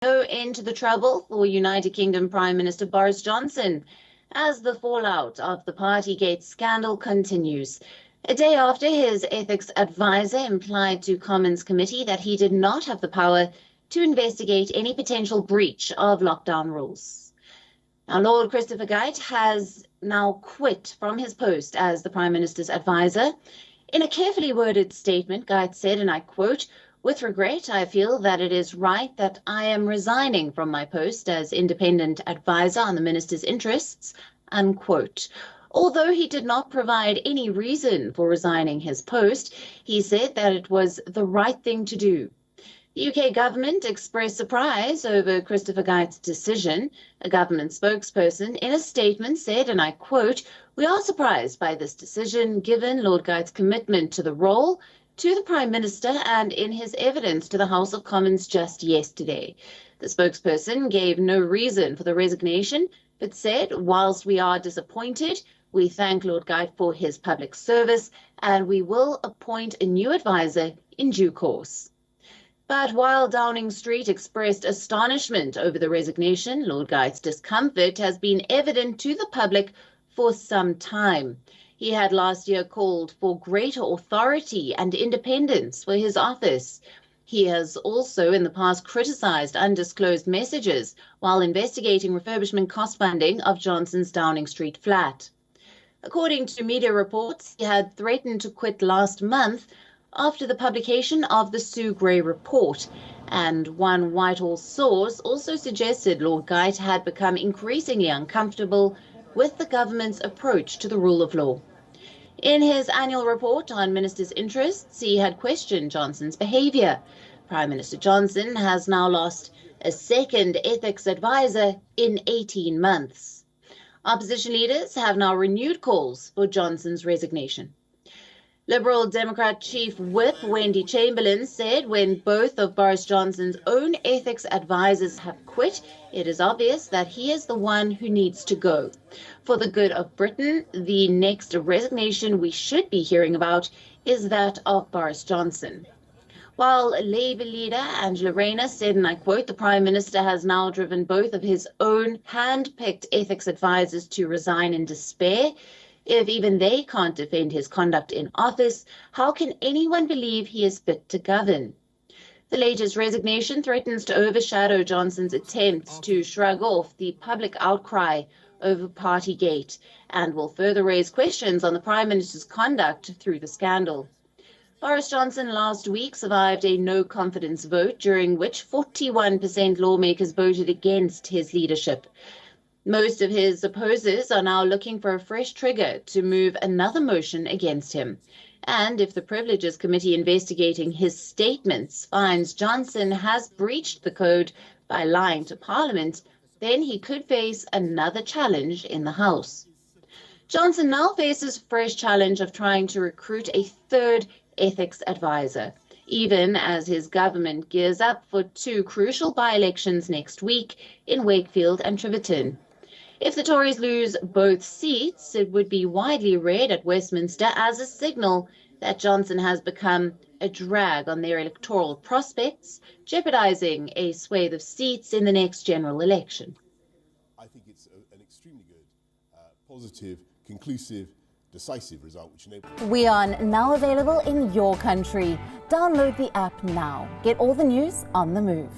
No end to the trouble for United Kingdom Prime Minister Boris Johnson as the fallout of the Partygate scandal continues. A day after his ethics advisor implied to Commons Committee that he did not have the power to investigate any potential breach of lockdown rules. Now, Lord Christopher Geidt has now quit from his post as the Prime Minister's advisor. In a carefully worded statement, Geidt said, and I quote, "With regret, I feel that it is right that I am resigning from my post as independent advisor on the minister's interests," unquote. Although he did not provide any reason for resigning his post, he said that it was the right thing to do. The UK government expressed surprise over Christopher Geidt's decision. A government spokesperson in a statement said, and I quote, "We are surprised by this decision given Lord Geidt's commitment to the role, to the Prime Minister, and in his evidence to the House of Commons just yesterday." The spokesperson gave no reason for the resignation, but said, "Whilst we are disappointed, we thank Lord Geidt for his public service, and we will appoint a new advisor in due course." But while Downing Street expressed astonishment over the resignation, Lord Geidt's discomfort has been evident to the public for some time. He had last year called for greater authority and independence for his office. He has also in the past criticised undisclosed messages while investigating refurbishment cost funding of Johnson's Downing Street flat. According to media reports, he had threatened to quit last month after the publication of the Sue Gray report, and one Whitehall source also suggested Lord Geidt had become increasingly uncomfortable with the government's approach to the rule of law. In his annual report on ministers' interests, he had questioned Johnson's behaviour. Prime Minister Johnson has now lost a second ethics advisor in 18 months. Opposition leaders have now renewed calls for Johnson's resignation. Liberal Democrat Chief Whip Wendy Chamberlain said when both of Boris Johnson's own ethics advisors have quit, it is obvious that he is the one who needs to go. For the good of Britain, the next resignation we should be hearing about is that of Boris Johnson. While Labour leader Angela Rayner said, and I quote, "The Prime Minister has now driven both of his own hand-picked ethics advisors to resign in despair. If even they can't defend his conduct in office, how can anyone believe he is fit to govern?" The latest resignation threatens to overshadow Johnson's attempts to shrug off the public outcry over Partygate and will further raise questions on the Prime Minister's conduct through the scandal. Boris Johnson last week survived a no-confidence vote during which 41% lawmakers voted against his leadership. Most of his opposers are now looking for a fresh trigger to move another motion against him. And if the Privileges Committee investigating his statements finds Johnson has breached the code by lying to Parliament, then he could face another challenge in the House. Johnson now faces a fresh challenge of trying to recruit a third ethics advisor, even as his government gears up for two crucial by-elections next week in Wakefield and Triverton. If the Tories lose both seats, it would be widely read at Westminster as a signal that Johnson has become a drag on their electoral prospects, jeopardising a swathe of seats in the next general election. I think it's an extremely good, positive, conclusive, decisive result. WION now available in your country. Download the app now. Get all the news on the move.